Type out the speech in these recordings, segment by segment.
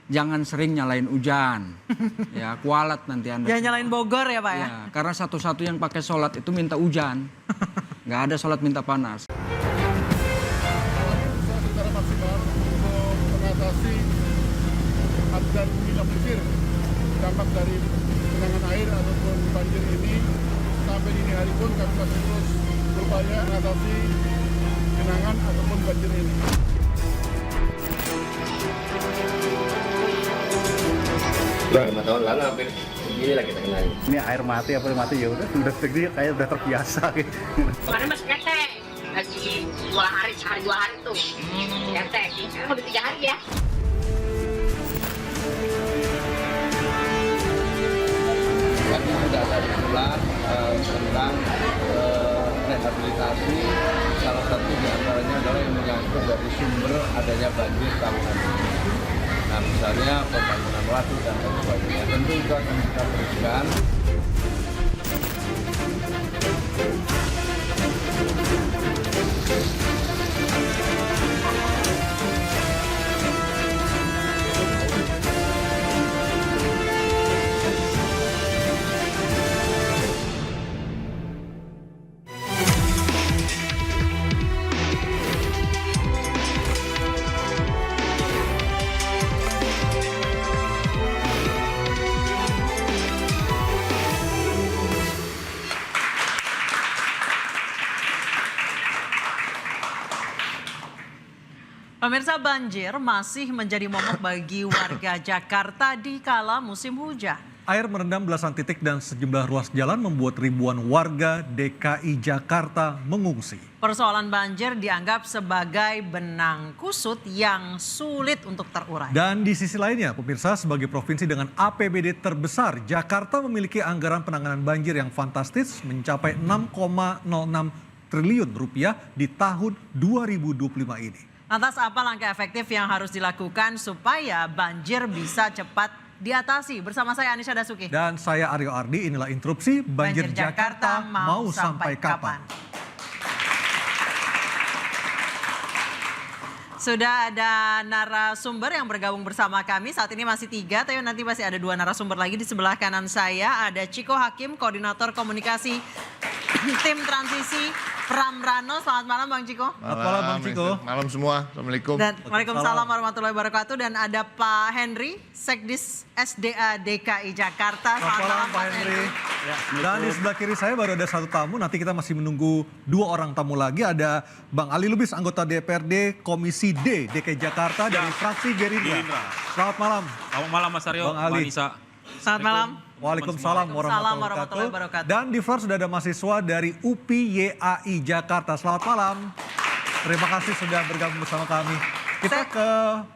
jangan sering nyalain hujan. Ya, kualat nanti Anda. Jangan nyalain Bogor ya Pak ya? Ya, karena satu-satu yang pakai sholat itu minta hujan. Nggak ada sholat minta panas. Secara maksimal untuk mengatasi dan minimalisir dampak dari genangan air ataupun banjir ini, sampai dini hari pun kami masih terus berupaya mengatasi genangan ataupun banjir ini. Nah, 5 tahun lalu hampir begini lah kita kenal. Ini air mati apa mati ya udah segini kayak udah terbiasa gitu. Kemarin masih ketek, lagi 2 hari, sehari 2 hari tuh ketek. Sekarang udah 3 hari ya. Kami sudah ada usulan tentang rehabilitasi, salah satu diantaranya adalah yang menyangkut dari sumber adanya banjir tahunan ini. Nah, misalnya pembangunan waduk dan lain sebagainya. Tentu itu akan kita teruskan. Pemirsa, banjir masih menjadi momok bagi warga Jakarta di kala musim hujan. Air merendam belasan titik dan sejumlah ruas jalan membuat ribuan warga DKI Jakarta mengungsi. Persoalan banjir dianggap sebagai benang kusut yang sulit untuk terurai. Dan di sisi lainnya, pemirsa, sebagai provinsi dengan APBD terbesar, Jakarta memiliki anggaran penanganan banjir yang fantastis mencapai 6,06 triliun rupiah di tahun 2025 ini. Lantas apa langkah efektif yang harus dilakukan supaya banjir bisa cepat diatasi? Bersama saya Anisha Dasuki. Dan saya Aryo Ardi, inilah interupsi Banjir Jakarta mau sampai kapan? Sudah ada narasumber yang bergabung bersama kami. Saat ini masih 3, tapi nanti masih ada 2 narasumber lagi di sebelah kanan saya. Ada Ciko Hakim, Koordinator Komunikasi Tim Transisi Pramrano. Selamat malam Bang Ciko. Selamat malam Bang Ciko. Malam semua, Assalamualaikum. Dan Waalaikumsalam warahmatullahi wabarakatuh. Dan ada Pak Henry, Sekdis SDA DKI Jakarta. Selamat malam Pak Henry. Dan di sebelah kiri saya baru ada 1 tamu, nanti kita masih menunggu 2 orang tamu lagi. Ada Bang Ali Lubis, anggota DPRD Komisi D DKI Jakarta dari fraksi Gerindra. Selamat malam. Selamat malam Mas Aryo, Bang Ali. Mbak Nisa. Selamat malam. Waalaikumsalam warahmatullahi wabarakatuh. Dan di first sudah ada mahasiswa dari UPI YAI Jakarta. Selamat malam. Terima kasih sudah bergabung bersama kami. Kita ke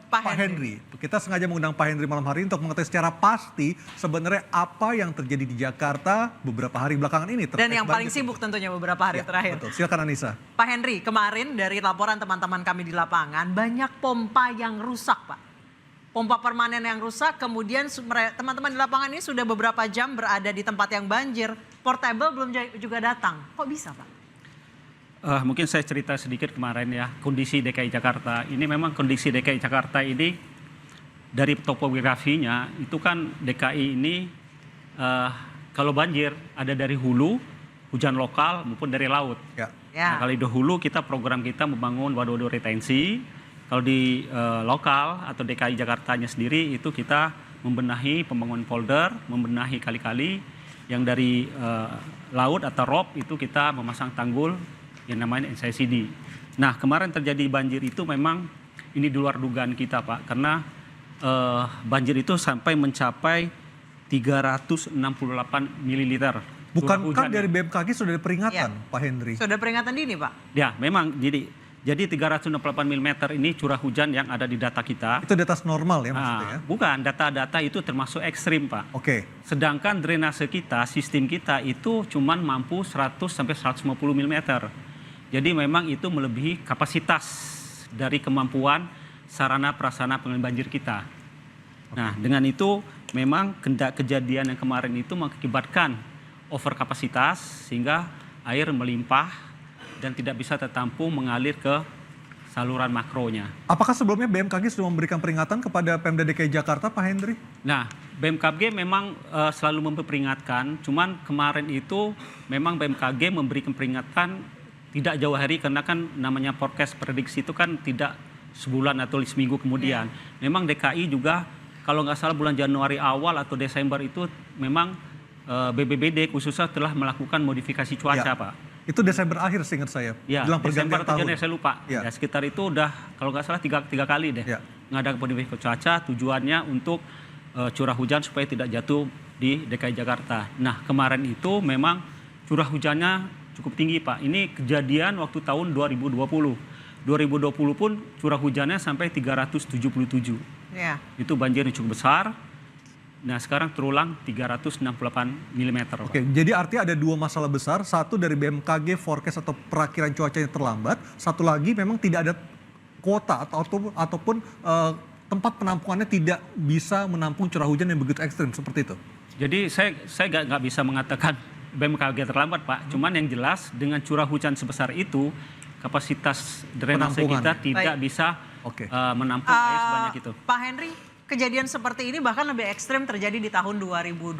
Pak Henry. Kita sengaja mengundang Pak Henry malam hari ini untuk mengetahui secara pasti sebenarnya apa yang terjadi di Jakarta beberapa hari belakangan ini. Dan yang paling sibuk tentunya beberapa hari terakhir. Betul. Silakan Anissa. Pak Henry, kemarin dari laporan teman-teman kami di lapangan banyak pompa yang rusak Pak. Pompa permanen yang rusak, kemudian teman-teman di lapangan ini sudah beberapa jam berada di tempat yang banjir. Portable belum juga datang. Kok bisa Pak? Mungkin saya cerita sedikit kemarin ya, kondisi DKI Jakarta. Ini memang kondisi DKI Jakarta ini dari topografinya itu kan DKI ini kalau banjir ada dari hulu, hujan lokal maupun dari laut. Ya. Nah, kalau di hulu kita program kita membangun waduk-waduk retensi. Kalau di lokal atau DKI Jakartanya sendiri itu kita membenahi pembangunan polder, membenahi kali-kali yang dari laut atau ROP itu kita memasang tanggul yang namanya NCCD. Nah kemarin terjadi banjir itu memang ini di luar dugaan kita Pak, karena banjir itu sampai mencapai 368 ml. Bukankah dari BMKG sudah ada peringatan Pak Henry? Sudah peringatan dini Pak? Ya memang jadi 368 mm ini curah hujan yang ada di data kita. Itu di atas normal ya maksudnya ya? Bukan, data-data itu termasuk ekstrim Pak. Oke. Sedangkan drainase kita, sistem kita itu cuman mampu 100 sampai 150 mm. Jadi memang itu melebihi kapasitas dari kemampuan sarana prasarana pengendalian banjir kita. Nah dengan itu memang kejadian yang kemarin itu mengakibatkan over kapasitas sehingga air melimpah dan tidak bisa tertampung mengalir ke saluran makronya. Apakah sebelumnya BMKG sudah memberikan peringatan kepada Pemda DKI Jakarta, Pak Hendri? Nah, BMKG memang selalu memperingatkan, cuman kemarin itu memang BMKG memberikan peringatan tidak jauh hari karena kan namanya forecast prediksi itu kan tidak sebulan atau seminggu kemudian. Memang DKI juga kalau nggak salah bulan Januari awal atau Desember itu memang BPBD khususnya telah melakukan modifikasi cuaca, Pak. Itu Desember akhir seingat saya, Ya, jelang Desember pergantian atau tahun. Januari saya lupa. Ya, sekitar itu udah kalau nggak salah tiga kali deh. Ngadakan modifikasi cuaca tujuannya untuk curah hujan supaya tidak jatuh di DKI Jakarta. Nah, kemarin itu memang curah hujannya cukup tinggi, Pak. Ini kejadian waktu tahun 2020. 2020 pun curah hujannya sampai 377. Ya. Itu banjirnya cukup besar. Nah, sekarang terulang 368 mm. Oke, jadi artinya ada dua masalah besar. Satu dari BMKG forecast atau perakiran cuacanya terlambat. Satu lagi memang tidak ada kuota ataupun tempat penampungannya tidak bisa menampung curah hujan yang begitu ekstrim seperti itu. Jadi saya nggak bisa mengatakan BMKG terlambat, Pak. Cuman yang jelas dengan curah hujan sebesar itu kapasitas drainase kita tidak bisa menampung air sebanyak itu. Pak Henry, kejadian seperti ini bahkan lebih ekstrim terjadi di tahun 2020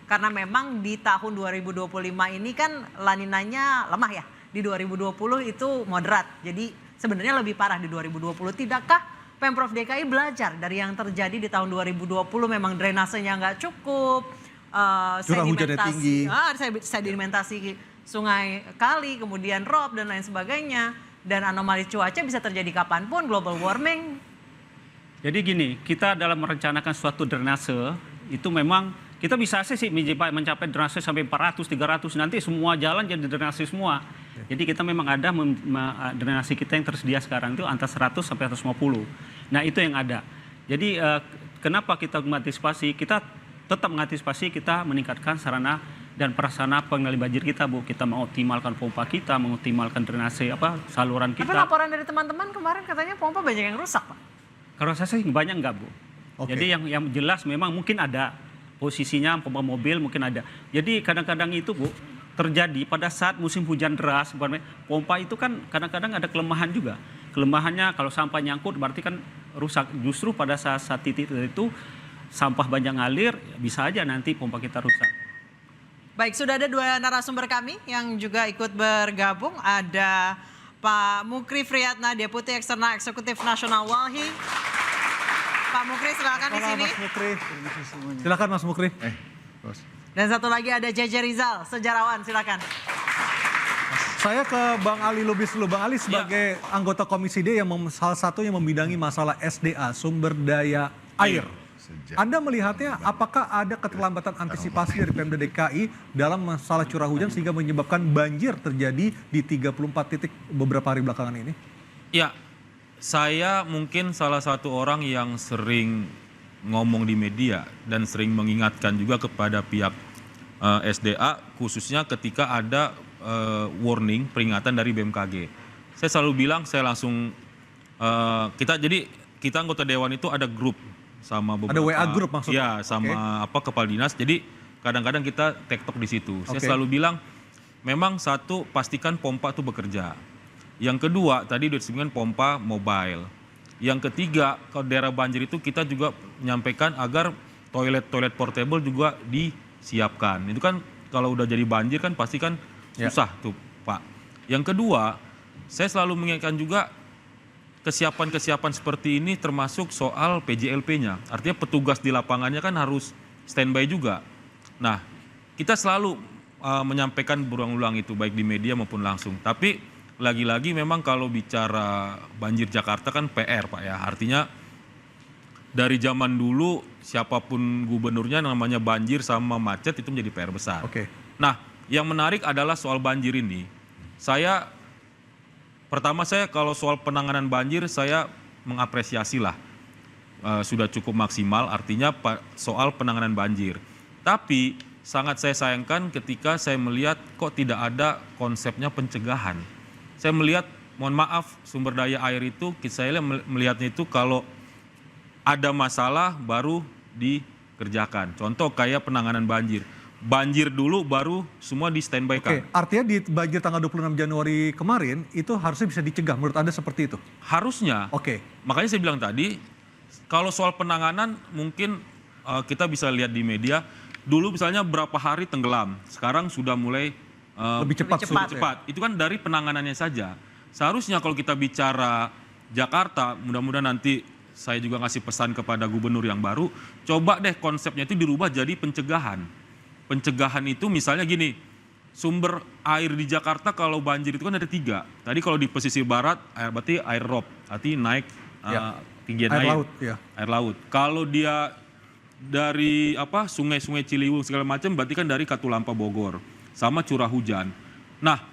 karena memang di tahun 2025 ini kan laninanya lemah ya. Di 2020 itu moderat. Jadi sebenarnya lebih parah di 2020. Tidakkah Pemprov DKI belajar dari yang terjadi di tahun 2020 memang drainasenya nggak cukup, curah hujannya tinggi, sedimentasi sungai kali, kemudian rob dan lain sebagainya, dan anomali cuaca bisa terjadi kapanpun, global warming. Jadi gini, kita dalam merencanakan suatu drainase itu memang kita bisa sih mencapai drainase sampai 400, 300, nanti semua jalan jadi drainase semua. Jadi kita memang ada drainase kita yang tersedia sekarang itu antara 100 sampai 150. Nah itu yang ada. Jadi kenapa kita mengantisipasi? Kita tetap mengantisipasi, kita meningkatkan sarana dan prasarana pengendali banjir kita, Bu. Kita mengoptimalkan pompa kita, mengoptimalkan drainase saluran kita. Tapi laporan dari teman-teman kemarin katanya pompa banyak yang rusak, Pak. Kalau saya sih banyak enggak, Bu. Jadi yang jelas memang mungkin ada posisinya pompa mobil mungkin ada. Jadi kadang-kadang itu, Bu, terjadi pada saat musim hujan deras, pompa itu kan kadang-kadang ada kelemahan juga. Kelemahannya kalau sampah nyangkut berarti kan rusak. Justru pada saat titik itu sampah banyak ngalir, bisa aja nanti pompa kita rusak. Baik, sudah ada dua narasumber kami yang juga ikut bergabung. Ada Pak Mukri Friyatna, Deputi Eksternal Eksekutif Nasional Walhi. Pak Mukri silakan di sini. Mas Mukri. Silakan Mas Mukri. Dan satu lagi ada JJ Rizal, sejarawan, silakan. Saya ke Bang Ali Lubis dulu. Bang Ali sebagai anggota Komisi D yang salah satu yang membidangi masalah SDA, sumber daya air. Anda melihatnya apakah ada keterlambatan antisipasi dari Pemda DKI dalam masalah curah hujan sehingga menyebabkan banjir terjadi di 34 titik beberapa hari belakangan ini? Ya, saya mungkin salah satu orang yang sering ngomong di media dan sering mengingatkan juga kepada pihak SDA khususnya ketika ada warning, peringatan dari BMKG. Saya selalu bilang, saya langsung, kita anggota Dewan itu ada grup sama beberapa. Ada WA grup maksudnya? Ya, sama kepala dinas, jadi kadang-kadang kita tektok di situ. Saya selalu bilang, memang satu, pastikan pompa itu bekerja. Yang kedua, tadi sudah disebutkan pompa mobile. Yang ketiga, kalau daerah banjir itu kita juga menyampaikan agar toilet portable juga disiapkan. Itu kan kalau udah jadi banjir kan pasti kan susah tuh, Pak. Yang kedua, saya selalu mengingatkan juga kesiapan-kesiapan seperti ini termasuk soal PJLP-nya. Artinya petugas di lapangannya kan harus standby juga. Nah, kita selalu menyampaikan berulang-ulang itu baik di media maupun langsung. Tapi lagi-lagi memang kalau bicara banjir Jakarta kan PR, Pak ya. Artinya dari zaman dulu siapapun gubernurnya namanya banjir sama macet itu menjadi PR besar. Nah, yang menarik adalah soal banjir ini. Pertama saya kalau soal penanganan banjir saya mengapresiasi lah. Sudah cukup maksimal artinya soal penanganan banjir. Tapi sangat saya sayangkan ketika saya melihat kok tidak ada konsepnya pencegahan. Saya melihat, mohon maaf, sumber daya air itu, saya melihatnya itu kalau ada masalah baru dikerjakan. Contoh kayak penanganan banjir. banjir dulu baru semua di standby kan. Oke, artinya di banjir tanggal 26 Januari kemarin itu harusnya bisa dicegah, menurut Anda seperti itu? Harusnya. Oke. Makanya saya bilang tadi, kalau soal penanganan mungkin kita bisa lihat di media, dulu misalnya berapa hari tenggelam, sekarang sudah mulai Lebih cepat. Itu kan dari penanganannya saja. Seharusnya kalau kita bicara Jakarta, mudah-mudahan nanti saya juga ngasih pesan kepada gubernur yang baru, coba deh konsepnya itu dirubah jadi pencegahan. Pencegahan itu misalnya gini, sumber air di Jakarta kalau banjir itu kan ada 3. Tadi kalau di pesisir barat, berarti air rob, arti naik tinggian air. Laut, ya. Air laut. Kalau dia dari sungai-sungai Ciliwung segala macam, berarti kan dari Katulampa Bogor, sama curah hujan. Nah,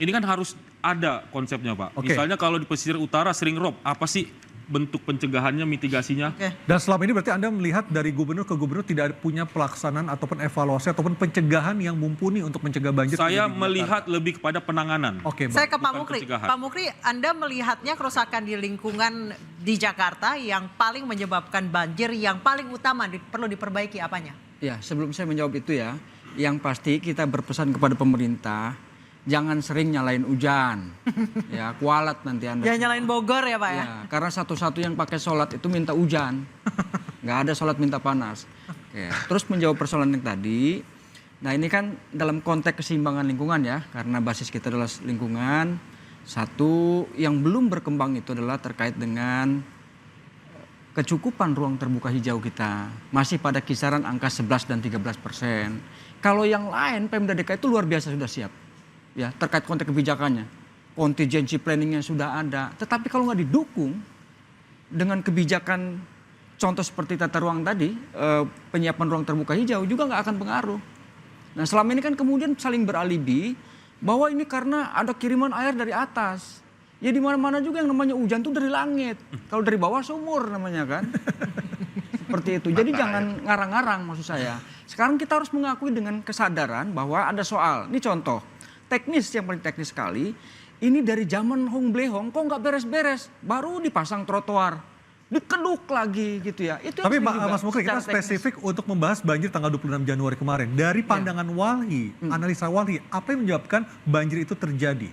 ini kan harus ada konsepnya, Pak. Misalnya kalau di pesisir utara sering rob, apa sih bentuk pencegahannya, mitigasinya? Dan selama ini berarti Anda melihat dari gubernur ke gubernur tidak punya pelaksanaan ataupun evaluasi ataupun pencegahan yang mumpuni untuk mencegah banjir? Saya melihat lebih kepada penanganan. Saya ke Pak Mukri. Pak Mukri, Anda melihatnya kerusakan di lingkungan di Jakarta yang paling menyebabkan banjir, yang paling utama perlu diperbaiki apanya? Ya, sebelum saya menjawab itu ya, yang pasti kita berpesan kepada pemerintah, jangan sering nyalain hujan, ya kualat nanti Anda. Jangan nyalain Bogor ya Pak ya? Ya, karena satu-satu yang pakai sholat itu minta hujan, nggak ada sholat minta panas. Oke. Terus menjawab persoalan yang tadi, nah ini kan dalam konteks keseimbangan lingkungan ya, karena basis kita adalah lingkungan. Satu yang belum berkembang itu adalah terkait dengan kecukupan ruang terbuka hijau kita. Masih pada kisaran angka 11 dan 13%. Kalau yang lain Pemda DKI itu luar biasa sudah siap. Ya, terkait konteks kebijakannya, contingency planningnya sudah ada. Tetapi kalau nggak didukung dengan kebijakan contoh seperti tata ruang tadi, penyiapan ruang terbuka hijau juga nggak akan pengaruh. Nah selama ini kan kemudian saling beralibi bahwa ini karena ada kiriman air dari atas. Ya di mana-mana juga yang namanya hujan tuh dari langit. Kalau dari bawah sumur namanya kan. Seperti itu. Jadi jangan ngarang-ngarang maksud saya. Sekarang kita harus mengakui dengan kesadaran bahwa ada soal. Ini contoh. Teknis yang paling teknis sekali, ini dari zaman Hong Blehong kok nggak beres-beres, baru dipasang trotoar, dikeduk lagi gitu ya. Itu tapi Mas Mukri, kita spesifik untuk membahas banjir tanggal 26 Januari kemarin. Dari pandangan Walhi, analisa Walhi, apa yang menyebabkan banjir itu terjadi?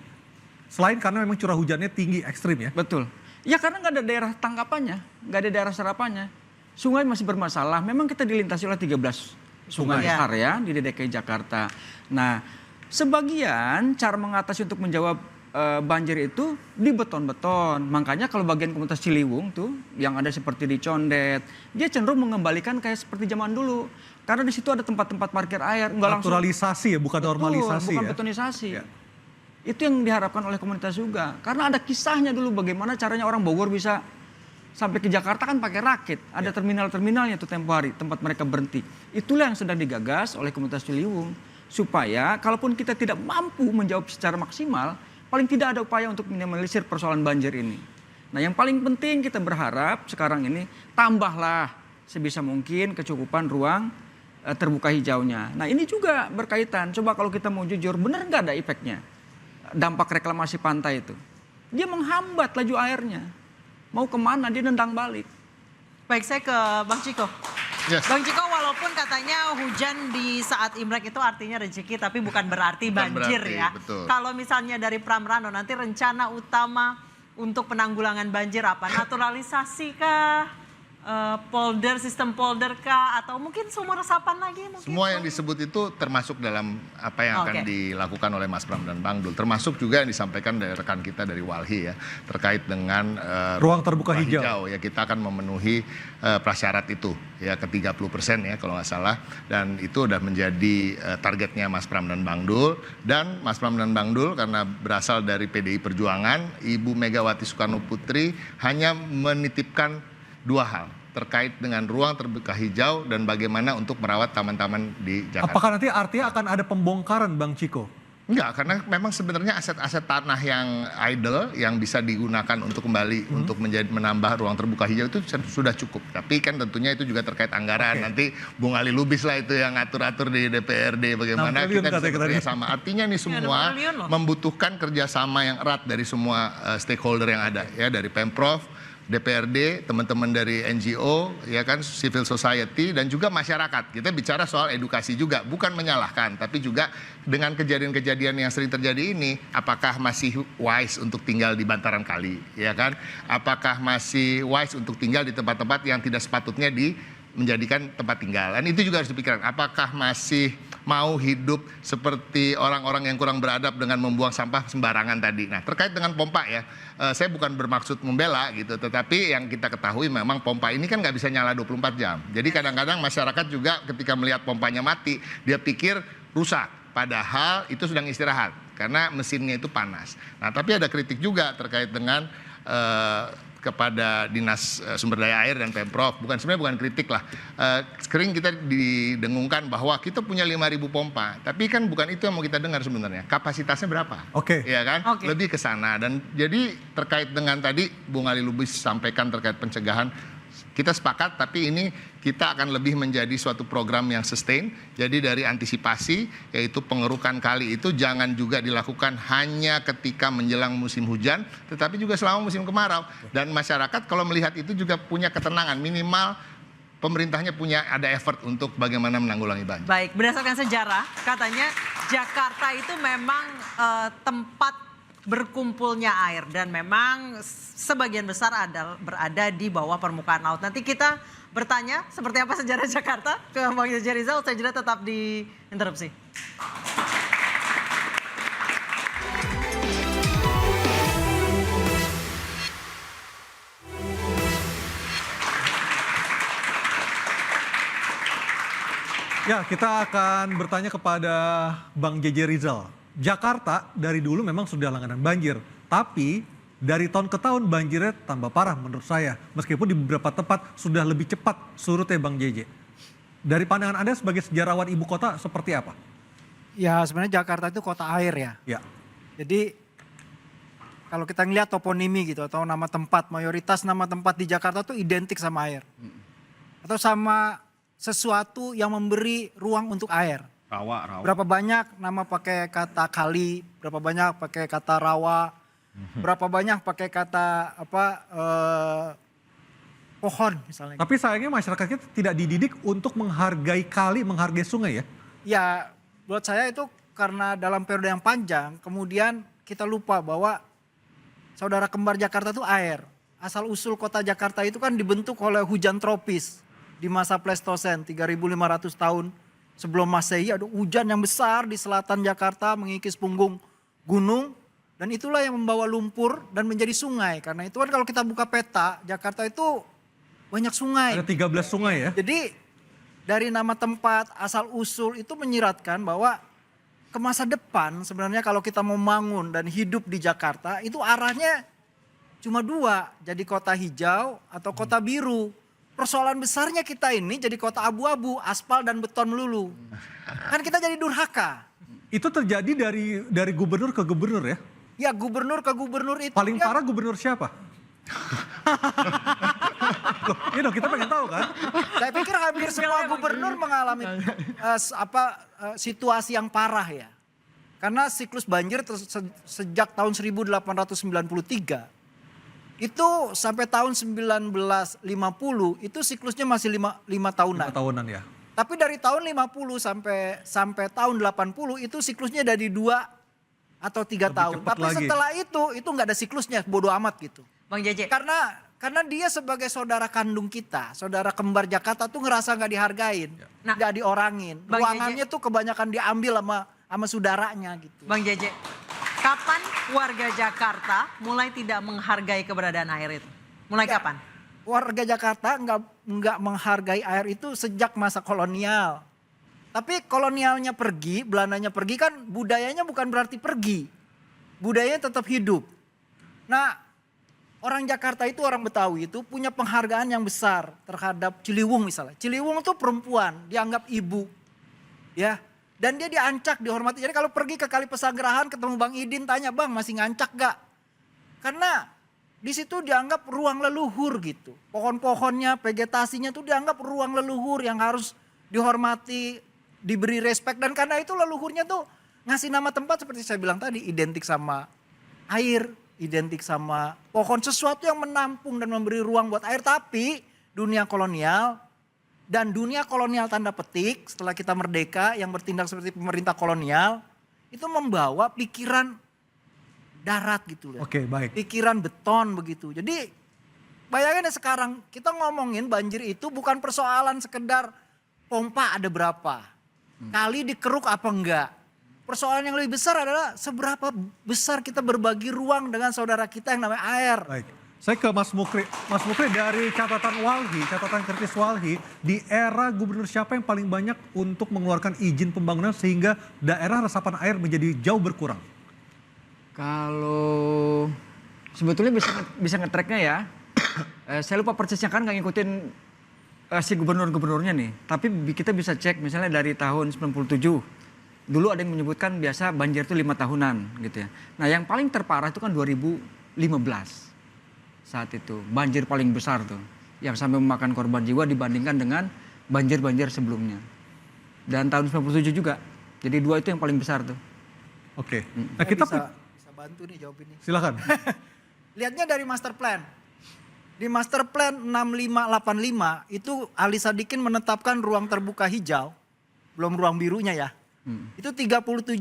Selain karena memang curah hujannya tinggi, ekstrim ya? Betul. Ya karena nggak ada daerah tangkapannya, nggak ada daerah serapannya. Sungai masih bermasalah, memang kita dilintasi oleh 13 sungai besar ya di DKI Jakarta. Nah, sebagian cara mengatasi untuk menjawab banjir itu di beton-beton. Makanya kalau bagian komunitas Ciliwung tuh yang ada seperti di Condet, dia cenderung mengembalikan kayak seperti zaman dulu. Karena di situ ada tempat-tempat parkir air. Naturalisasi ya, bukan normalisasi. Bukan ya? betonisasi. Ya. Itu yang diharapkan oleh komunitas juga. Karena ada kisahnya dulu bagaimana caranya orang Bogor bisa sampai ke Jakarta kan pakai rakit. Ada terminal-terminalnya tuh tempo hari, tempat mereka berhenti. Itulah yang sedang digagas oleh komunitas Ciliwung. Supaya kalaupun kita tidak mampu menjawab secara maksimal, paling tidak ada upaya untuk minimalisir persoalan banjir ini. Nah yang paling penting kita berharap sekarang ini tambahlah sebisa mungkin kecukupan ruang terbuka hijaunya. Nah ini juga berkaitan, coba kalau kita mau jujur, benar nggak ada efeknya? Dampak reklamasi pantai itu. Dia menghambat laju airnya. Mau kemana dia nendang balik. Baik, saya ke Bang Ciko. Yes. Bang Ciko, walaupun katanya hujan di saat Imlek itu artinya rezeki, tapi bukan berarti banjir ya. Betul. Kalau misalnya dari Pramrano, nanti rencana utama untuk penanggulangan banjir apa? Naturalisasi kah? Polder, sistem polder kah? Atau mungkin sumur resapan lagi? Mungkin? Semua yang disebut itu termasuk dalam apa yang akan dilakukan oleh Mas Pram dan Bang Dul. Termasuk juga yang disampaikan dari rekan kita dari Walhi ya. Terkait dengan ruang terbuka hijau. Ya kita akan memenuhi prasyarat itu ya ke 30% ya kalau nggak salah. Dan itu udah menjadi targetnya Mas Pram dan Bang Dul. Dan Mas Pram dan Bang Dul karena berasal dari PDI Perjuangan, Ibu Megawati Soekarno Putri hanya menitipkan 2 hal terkait dengan ruang terbuka hijau dan bagaimana untuk merawat taman-taman di Jakarta. Apakah nanti artinya akan ada pembongkaran Bang Ciko? Enggak, karena memang sebenarnya aset-aset tanah yang idle yang bisa digunakan untuk kembali untuk menambah ruang terbuka hijau itu sudah cukup. Tapi kan tentunya itu juga terkait anggaran. Nanti Bung Ali Lubis lah itu yang ngatur-atur di DPRD bagaimana kita bisa bekerjasama. Artinya nih semua membutuhkan kerjasama yang erat dari semua stakeholder yang ada ya, dari Pemprov, DPRD, teman-teman dari NGO, ya kan, civil society, dan juga masyarakat. Kita bicara soal edukasi juga, bukan menyalahkan, tapi juga dengan kejadian-kejadian yang sering terjadi ini, apakah masih wise untuk tinggal di bantaran kali, ya kan? Apakah masih wise untuk tinggal di tempat-tempat yang tidak sepatutnya menjadikan tempat tinggal. Dan itu juga harus dipikirkan, apakah masih mau hidup seperti orang-orang yang kurang beradab dengan membuang sampah sembarangan tadi. Nah, terkait dengan pompa ya, saya bukan bermaksud membela gitu, tetapi yang kita ketahui memang pompa ini kan nggak bisa nyala 24 jam. Jadi kadang-kadang masyarakat juga ketika melihat pompanya mati, dia pikir rusak, padahal itu sedang istirahat karena mesinnya itu panas. Nah, tapi ada kritik juga terkait dengan kepada Dinas Sumber Daya Air dan Pemprov, sebenarnya bukan kritik lah, sering kita didengungkan bahwa kita punya 5.000 pompa, tapi kan bukan itu yang mau kita dengar sebenarnya, kapasitasnya berapa, ya kan, lebih ke sana. Dan jadi terkait dengan tadi Bung Ali Lubis sampaikan terkait pencegahan, kita sepakat, tapi ini kita akan lebih menjadi suatu program yang sustain. Jadi dari antisipasi, yaitu pengerukan kali itu jangan juga dilakukan hanya ketika menjelang musim hujan, tetapi juga selama musim kemarau. Dan masyarakat kalau melihat itu juga punya ketenangan, minimal pemerintahnya punya ada effort untuk bagaimana menanggulangi banjir. Baik, berdasarkan sejarah, katanya Jakarta itu memang tempat berkumpulnya air dan memang sebagian besar berada di bawah permukaan laut. Nanti kita bertanya seperti apa sejarah Jakarta ke Bang Jeje Rizal, usai jeda tetap di Interupsi. Ya, kita akan bertanya kepada Bang Jeje Rizal. Jakarta dari dulu memang sudah langganan banjir, tapi dari tahun ke tahun banjirnya tambah parah menurut saya. Meskipun di beberapa tempat sudah lebih cepat surutnya Bang Jeje. Dari pandangan Anda sebagai sejarawan ibu kota seperti apa? Ya sebenarnya Jakarta itu kota air ya. Ya. Jadi kalau kita ngeliat toponimi gitu atau nama tempat, mayoritas nama tempat di Jakarta tuh identik sama air. Atau sama sesuatu yang memberi ruang untuk air. Rawa. Berapa banyak nama pakai kata kali, berapa banyak pakai kata rawa, berapa banyak pakai kata pohon misalnya. Tapi sayangnya masyarakat kita tidak dididik untuk menghargai kali, menghargai sungai ya? Ya buat saya itu karena dalam periode yang panjang kemudian kita lupa bahwa saudara kembar Jakarta itu air. Asal usul kota Jakarta itu kan dibentuk oleh hujan tropis di masa Pleistosen 3.500 tahun. Sebelum Masehi ada hujan yang besar di selatan Jakarta mengikis punggung gunung. Dan itulah yang membawa lumpur dan menjadi sungai. Karena itu kan kalau kita buka peta, Jakarta itu banyak sungai. Ada 13 sungai ya? Jadi dari nama tempat, asal usul itu menyiratkan bahwa ke masa depan sebenarnya kalau kita mau bangun dan hidup di Jakarta itu arahnya cuma dua. Jadi kota hijau atau kota biru. Persoalan besarnya kita ini jadi kota abu-abu, aspal dan beton melulu. Kan kita jadi durhaka. Itu terjadi dari gubernur ke gubernur ya? Ya gubernur ke gubernur itu. Paling parah gubernur siapa? Loh, ini dong kita pengen tahu kan? Saya pikir hampir semua gubernur mengalami situasi yang parah ya. Karena siklus banjir sejak tahun 1893 itu sampai tahun 1950 itu siklusnya masih 5 tahunan. 5 tahunan ya. Tapi dari tahun 50 sampai tahun 80 itu siklusnya dari 2 atau 3 tahun. Tapi lagi. Setelah itu nggak ada siklusnya, bodo amat gitu. Bang Jeje. Karena dia sebagai saudara kandung kita, saudara kembar Jakarta tuh ngerasa nggak dihargain, nggak diorangin. Ruangannya tuh kebanyakan diambil sama saudaranya gitu. Bang Jeje. Kapan warga Jakarta mulai tidak menghargai keberadaan air itu? Mulai kapan? Warga Jakarta nggak menghargai air itu sejak masa kolonial. Tapi kolonialnya pergi, Belandanya pergi kan budayanya bukan berarti pergi. Budayanya tetap hidup. Nah orang Jakarta itu, orang Betawi itu punya penghargaan yang besar terhadap Ciliwung misalnya. Ciliwung itu perempuan, dianggap ibu. Ya. Dan dia diancak, dihormati. Jadi kalau pergi ke Kali Pesanggerahan ketemu Bang Idin tanya, "Bang, masih ngancak gak?" Karena di situ dianggap ruang leluhur gitu. Pohon-pohonnya, vegetasinya tuh dianggap ruang leluhur yang harus dihormati, diberi respect. Dan karena itu leluhurnya tuh ngasih nama tempat seperti saya bilang tadi, identik sama air, identik sama pohon, sesuatu yang menampung dan memberi ruang buat air. Tapi dunia kolonial dan dunia kolonial tanda petik setelah kita merdeka yang bertindak seperti pemerintah kolonial itu membawa pikiran darat gitu loh. Oke, baik. Pikiran beton begitu. Jadi bayangin ya sekarang kita ngomongin banjir itu bukan persoalan sekedar pompa ada berapa, kali dikeruk apa enggak. Persoalan yang lebih besar adalah seberapa besar kita berbagi ruang dengan saudara kita yang namanya air. Baik, saya ke Mas Mukri. Mas Mukri, dari catatan Walhi, catatan kritis Walhi, di era gubernur siapa yang paling banyak untuk mengeluarkan izin pembangunan sehingga daerah resapan air menjadi jauh berkurang? Kalau sebetulnya bisa nge-tracknya ya. Saya lupa persisnya kan nggak ngikutin si gubernur-gubernurnya nih. Tapi kita bisa cek misalnya dari tahun 97. Dulu ada yang menyebutkan biasa banjir itu 5 tahunan gitu ya. Nah yang paling terparah itu kan 2015. Saat itu banjir paling besar tuh. Yang sampai memakan korban jiwa dibandingkan dengan banjir-banjir sebelumnya. Dan tahun 97 juga. Jadi dua itu yang paling besar tuh. Oke. Nah, kita bisa bantu nih jawab ini. Silakan. Lihatnya dari master plan. Di master plan 6585 itu Ali Sadikin menetapkan ruang terbuka hijau, belum ruang birunya ya. Itu 37,5%.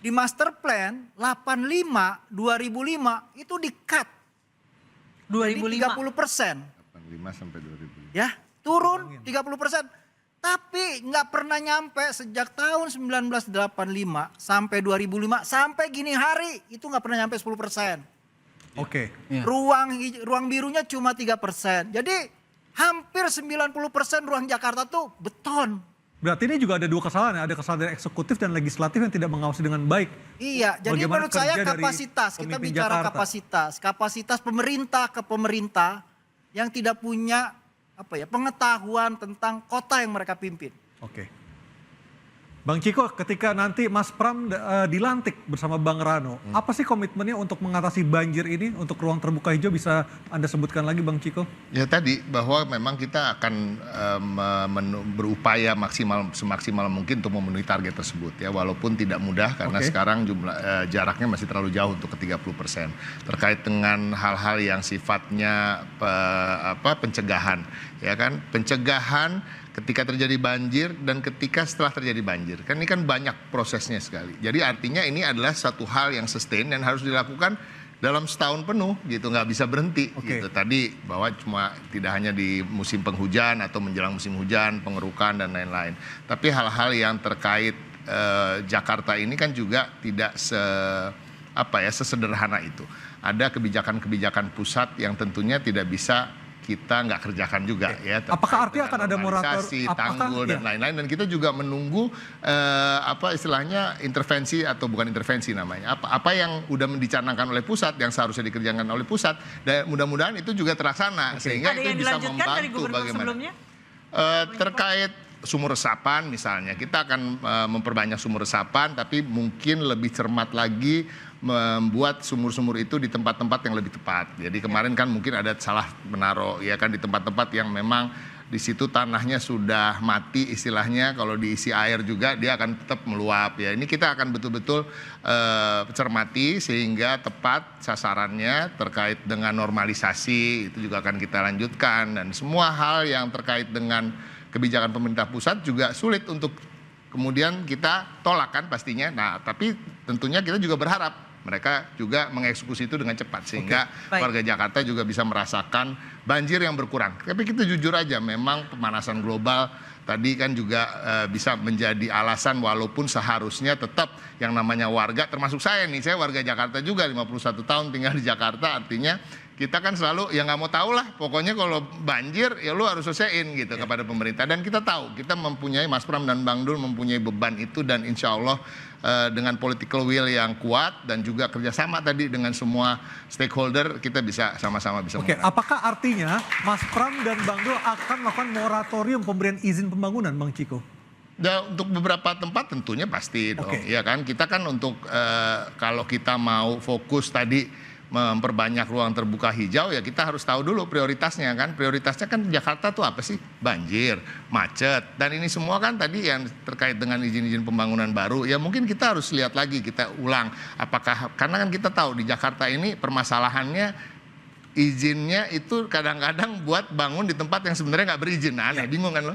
Di master plan 85 2005 itu di-cut. 2005. 30%. 85 sampai 2005. Ya, turun 30%. Tapi nggak pernah nyampe sejak tahun 1985 sampai 2005 sampai gini hari itu nggak pernah nyampe 10%. Oke. Ruang birunya cuma 3%. Jadi hampir 90% ruang Jakarta tuh beton. Berarti ini juga ada dua kesalahan, ada kesalahan dari eksekutif dan legislatif yang tidak mengawasi dengan baik. Iya, jadi Bagaimana menurut saya kerja dari kapasitas, kita pemimpin bicara Jakarta. kapasitas pemerintah ke pemerintah yang tidak punya pengetahuan tentang kota yang mereka pimpin. Oke. Bang Ciko, ketika nanti Mas Pram dilantik bersama Bang Rano, apa sih komitmennya untuk mengatasi banjir ini, untuk ruang terbuka hijau, bisa Anda sebutkan lagi Bang Ciko? Ya tadi, bahwa memang kita akan berupaya semaksimal mungkin untuk memenuhi target tersebut ya, walaupun tidak mudah karena sekarang jaraknya masih terlalu jauh untuk ke 30%. Terkait dengan hal-hal yang sifatnya pencegahan, ya kan, pencegahan ketika terjadi banjir dan ketika setelah terjadi banjir. Kan ini kan banyak prosesnya sekali. Jadi artinya ini adalah satu hal yang sustain dan harus dilakukan dalam setahun penuh gitu, nggak bisa berhenti gitu. Tadi bahwa cuma tidak hanya di musim penghujan atau menjelang musim hujan, pengerukan dan lain-lain. Tapi hal-hal yang terkait Jakarta ini kan juga tidak sesederhana itu. Ada kebijakan-kebijakan pusat yang tentunya tidak bisa kita nggak kerjakan juga ya. Apakah artinya akan ada moratorium, tanggul dan lain-lain, dan kita juga menunggu istilahnya intervensi atau bukan intervensi namanya. Apa yang udah dicanangkan oleh pusat yang seharusnya dikerjakan oleh pusat, dan mudah-mudahan itu juga terlaksana sehingga ada itu yang bisa dilanjutkan dari membantu gubernur bagaimana. sebelumnya? Terkait sumur resapan misalnya, kita akan memperbanyak sumur resapan, tapi mungkin lebih cermat lagi membuat sumur-sumur itu di tempat-tempat yang lebih tepat. Jadi kemarin kan mungkin ada salah menaruh ya kan di tempat-tempat yang memang di situ tanahnya sudah mati istilahnya, kalau diisi air juga dia akan tetap meluap ya. Ini kita akan betul-betul cermati sehingga tepat sasarannya. Terkait dengan normalisasi itu juga akan kita lanjutkan, dan semua hal yang terkait dengan kebijakan pemerintah pusat juga sulit untuk kemudian kita tolak kan pastinya. Nah, tapi tentunya kita juga berharap mereka juga mengeksekusi itu dengan cepat sehingga warga Jakarta juga bisa merasakan banjir yang berkurang. Tapi kita jujur aja, memang pemanasan global tadi kan juga bisa menjadi alasan, walaupun seharusnya tetap yang namanya warga, termasuk saya nih, saya warga Jakarta juga, 51 tahun tinggal di Jakarta, artinya kita kan selalu ya nggak mau tahu lah, pokoknya kalau banjir ya lu harus selesaiin gitu kepada pemerintah. Dan kita tahu, kita mempunyai, Mas Pram dan Bang Dul mempunyai beban itu, dan insya Allah dengan political will yang kuat dan juga kerjasama tadi dengan semua stakeholder, kita bisa sama-sama bisa. Apakah artinya Mas Pram dan Bang Dul akan melakukan moratorium pemberian izin pembangunan, Bang Ciko? Untuk beberapa tempat tentunya pasti dong, ya kan. Kita kan untuk kalau kita mau fokus tadi memperbanyak ruang terbuka hijau, ya kita harus tahu dulu prioritasnya kan. Prioritasnya kan Jakarta tuh apa sih? Banjir, macet, dan ini semua kan tadi yang terkait dengan izin-izin pembangunan baru. Ya mungkin kita harus lihat lagi, kita ulang. Apakah, karena kan kita tahu di Jakarta ini permasalahannya izinnya itu kadang-kadang buat bangun di tempat yang sebenarnya nggak berizin. Aneh, bingung kan lo?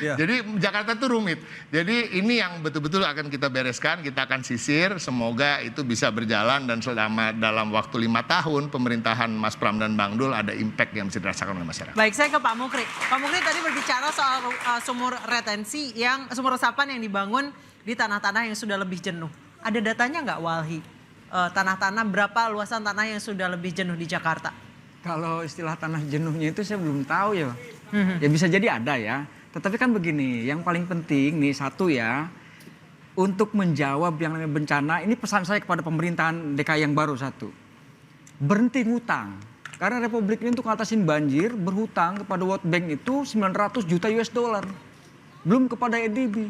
Jadi Jakarta tuh rumit. Jadi ini yang betul-betul akan kita bereskan, kita akan sisir. Semoga itu bisa berjalan dan selama dalam waktu 5 tahun pemerintahan Mas Pram dan Bang Dul ada impact yang bisa dirasakan oleh masyarakat. Baik, saya ke Pak Mukri. Pak Mukri tadi berbicara soal sumur retensi sumur resapan yang dibangun di tanah-tanah yang sudah lebih jenuh. Ada datanya nggak, Walhi? Tanah-tanah, berapa luasan tanah yang sudah lebih jenuh di Jakarta? Kalau istilah tanah jenuhnya itu saya belum tahu ya. Ya bisa jadi ada ya. Tetapi kan begini, yang paling penting nih satu ya, untuk menjawab yang namanya bencana, ini pesan saya kepada pemerintahan DKI yang baru satu. Berhenti ngutang. Karena Republik ini untuk ngatasin banjir, berhutang kepada World Bank itu 900 juta US dollar. Belum kepada EDB.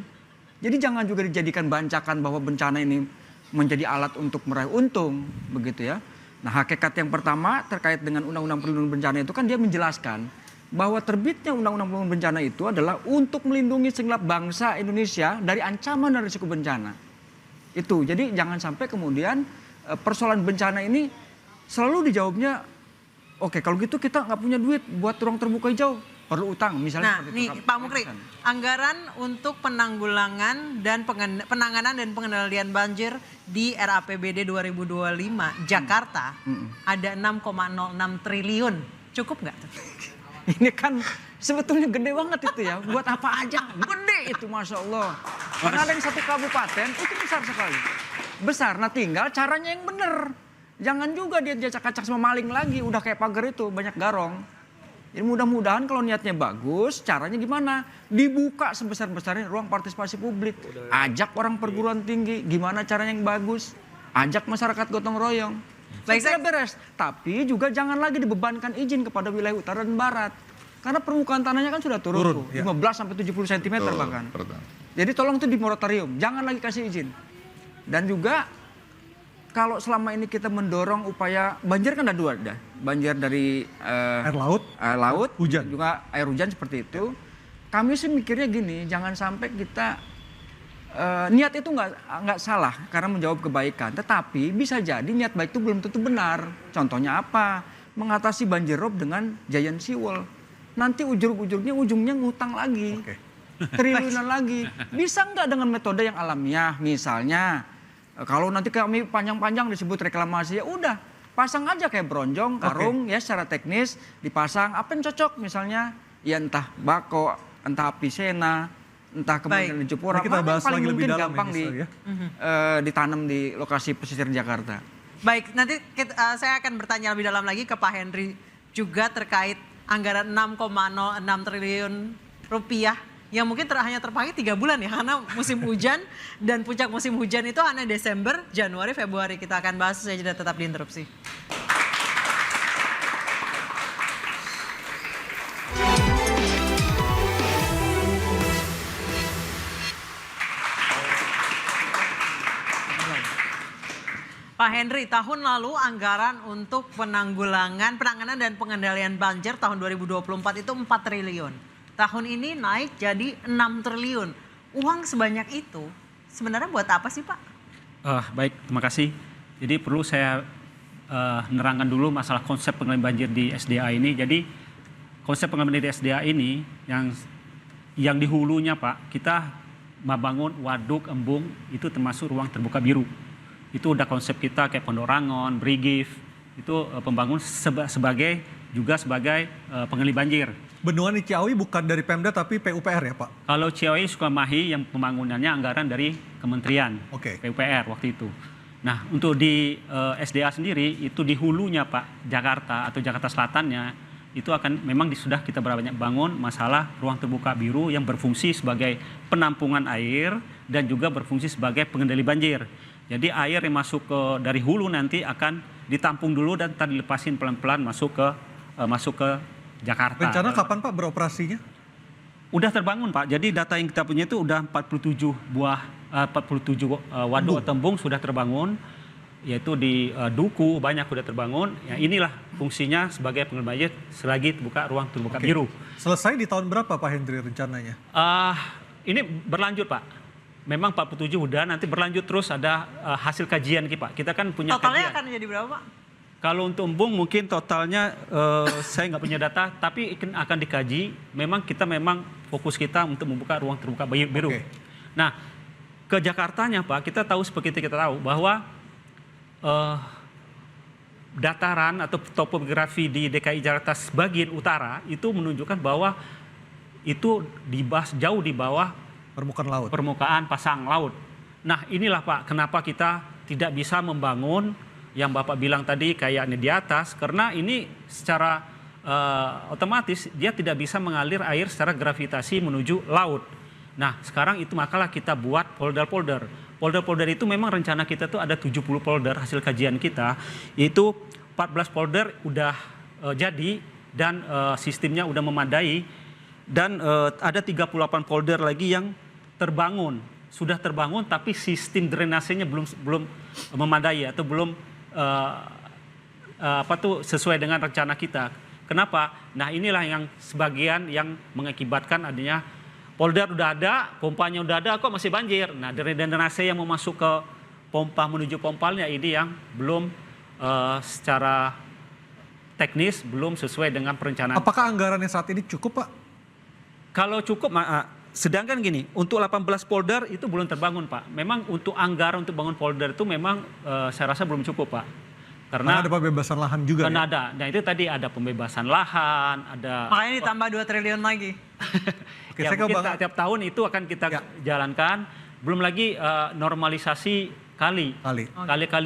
Jadi jangan juga dijadikan bancakan bahwa bencana ini menjadi alat untuk meraih untung, begitu ya. Nah, hakikat yang pertama terkait dengan Undang-Undang Perlindungan Bencana itu kan dia menjelaskan bahwa terbitnya Undang-Undang Perlindungan Bencana itu adalah untuk melindungi segenap bangsa Indonesia dari ancaman dan risiko bencana. Itu, jadi jangan sampai kemudian persoalan bencana ini selalu dijawabnya, oke, kalau gitu kita nggak punya duit buat ruang terbuka hijau, perlu utang misalnya. Nah, nih Pak Mukri, anggaran untuk penanggulangan dan penanganan dan pengendalian banjir di RAPBD 2025 Jakarta ada 6,06 triliun. Cukup nggak? Ini kan sebetulnya gede banget itu ya. Buat apa aja? Gede itu, Masya Allah. Pengadaan satu kabupaten itu besar sekali. Besar, nah tinggal caranya yang benar. Jangan juga dia jacak-kacak sama maling lagi. Udah kayak pagar itu, banyak garong. Jadi mudah-mudahan kalau niatnya bagus, caranya gimana? Dibuka sebesar-besarnya ruang partisipasi publik. Ajak orang perguruan tinggi, gimana caranya yang bagus? Ajak masyarakat gotong royong. Baik, saya beres. Tapi juga jangan lagi dibebankan izin kepada wilayah utara dan barat. Karena permukaan tanahnya kan sudah turun tuh, 15 sampai 70 cm bahkan. Jadi tolong tuh di moratorium, jangan lagi kasih izin. Dan juga kalau selama ini kita mendorong upaya banjir kan ada dua dah. Banjir dari air laut, hujan. Juga air hujan seperti itu. Kami sih mikirnya gini, jangan sampai kita niat itu nggak salah karena menjawab kebaikan. Tetapi bisa jadi niat baik itu belum tentu benar. Contohnya apa? Mengatasi banjir rob dengan giant seawall. Nanti ujungnya ngutang lagi. Triliunan lagi. Bisa nggak dengan metode yang alamiah? Misalnya kalau nanti kami panjang-panjang disebut reklamasi, ya udah pasang aja kayak bronjong, karung ya secara teknis dipasang. Apa yang cocok misalnya? Ya entah bako, entah apisena, entah kemudian di Jepura. Kita bahas paling lagi mungkin lebih dalam gampang ditanam di lokasi pesisir Jakarta. Baik, nanti saya akan bertanya lebih dalam lagi ke Pak Henry juga terkait anggaran 6,06 triliun rupiah yang mungkin hanya terpakai 3 bulan ya, karena musim hujan dan puncak musim hujan itu hanya Desember, Januari, Februari. Kita akan bahas saja, tetap diinterupsi. Pak Henry, tahun lalu anggaran untuk penanganan dan pengendalian banjir tahun 2024 itu 4 triliun. Tahun ini naik jadi 6 triliun. Uang sebanyak itu sebenarnya buat apa sih, Pak? Baik, terima kasih. Jadi perlu saya menerangkan dulu masalah konsep pengendalian banjir di SDA ini. Jadi konsep pengendalian di SDA ini yang di hulunya, Pak, kita membangun waduk, embung, itu termasuk ruang terbuka biru. Itu udah konsep kita kayak Pondok Rangon, Brigif, itu pembangun sebagai pengendali banjir. Bendungan Ciawi bukan dari Pemda tapi PUPR ya, Pak? Kalau Ciawi Sukamahi yang pembangunannya anggaran dari Kementerian PUPR waktu itu. Nah, untuk di SDA sendiri itu di hulunya, Pak, Jakarta atau Jakarta Selatannya itu memang sudah kita banyak bangun masalah ruang terbuka biru yang berfungsi sebagai penampungan air dan juga berfungsi sebagai pengendali banjir. Jadi air yang masuk dari hulu nanti akan ditampung dulu dan tadi dilepasin pelan-pelan masuk ke Jakarta. Rencana kapan, Pak, beroperasinya? Udah terbangun, Pak. Jadi data yang kita punya itu udah 47 waduk atau embung sudah terbangun. yaitu di Duku banyak udah terbangun. Ya inilah fungsinya sebagai pengendali banjir selagi terbuka ruang terbuka biru. Selesai di tahun berapa Pak Hendri rencananya? Ini berlanjut Pak. Memang 47 udah, nanti berlanjut terus ada hasil kajian Pak. Kita kan punya Totalnya kajian. akan jadi berapa Pak? Kalau untuk embung mungkin totalnya saya nggak punya data, tapi akan dikaji. Memang fokus kita untuk membuka ruang terbuka biru. Nah, ke Jakartanya Pak, kita tahu seperti kita tahu bahwa dataran atau topografi di DKI Jakarta sebagian utara itu menunjukkan bahwa itu jauh di bawah permukaan pasang laut. Nah inilah Pak, kenapa kita tidak bisa membangun yang Bapak bilang tadi kayaknya di atas, karena ini secara otomatis dia tidak bisa mengalir air secara gravitasi menuju laut. Nah sekarang itu makalah kita buat polder-polder. Polder-polder itu memang rencana kita tuh ada 70 polder hasil kajian kita, itu 14 polder udah jadi dan sistemnya udah memadai, dan ada 38 polder lagi yang sudah terbangun tapi sistem drainasenya belum memadai atau belum sesuai dengan rencana kita. Kenapa? Nah inilah yang sebagian yang mengakibatkan adanya polder udah ada, pompanya udah ada, kok masih banjir. Nah drainase yang mau masuk ke pompa menuju pompalnya ini yang belum secara teknis belum sesuai dengan perencanaan. Apakah anggarannya saat ini cukup Pak? Kalau cukup, sedangkan gini, untuk 18 polder itu belum terbangun Pak. Memang untuk anggaran untuk bangun polder itu memang saya rasa belum cukup Pak. Karena ada pembebasan lahan juga. Karena ada. Nah itu tadi ada pembebasan lahan, ada. Makanya ditambah 2 triliun lagi. Oke, ya, mungkin tiap tahun itu akan kita jalankan. Belum lagi normalisasi kali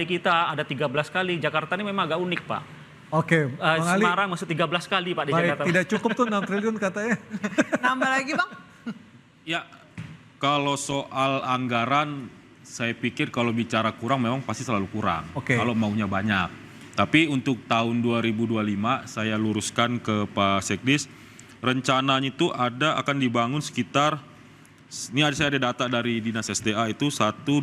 kita ada 13 kali. Jakarta ini memang agak unik Pak. Oke, Semarang masuk 13 kali Pak di Jakarta. Tidak cukup tuh 6 triliun katanya. Nambah lagi Bang? Ya, kalau soal anggaran saya pikir kalau bicara kurang memang pasti selalu kurang. Kalau maunya banyak. Tapi untuk tahun 2025 saya luruskan ke Pak Sekdis, rencananya itu akan dibangun sekitar, ini saya ada data dari Dinas SDA itu 1, 2,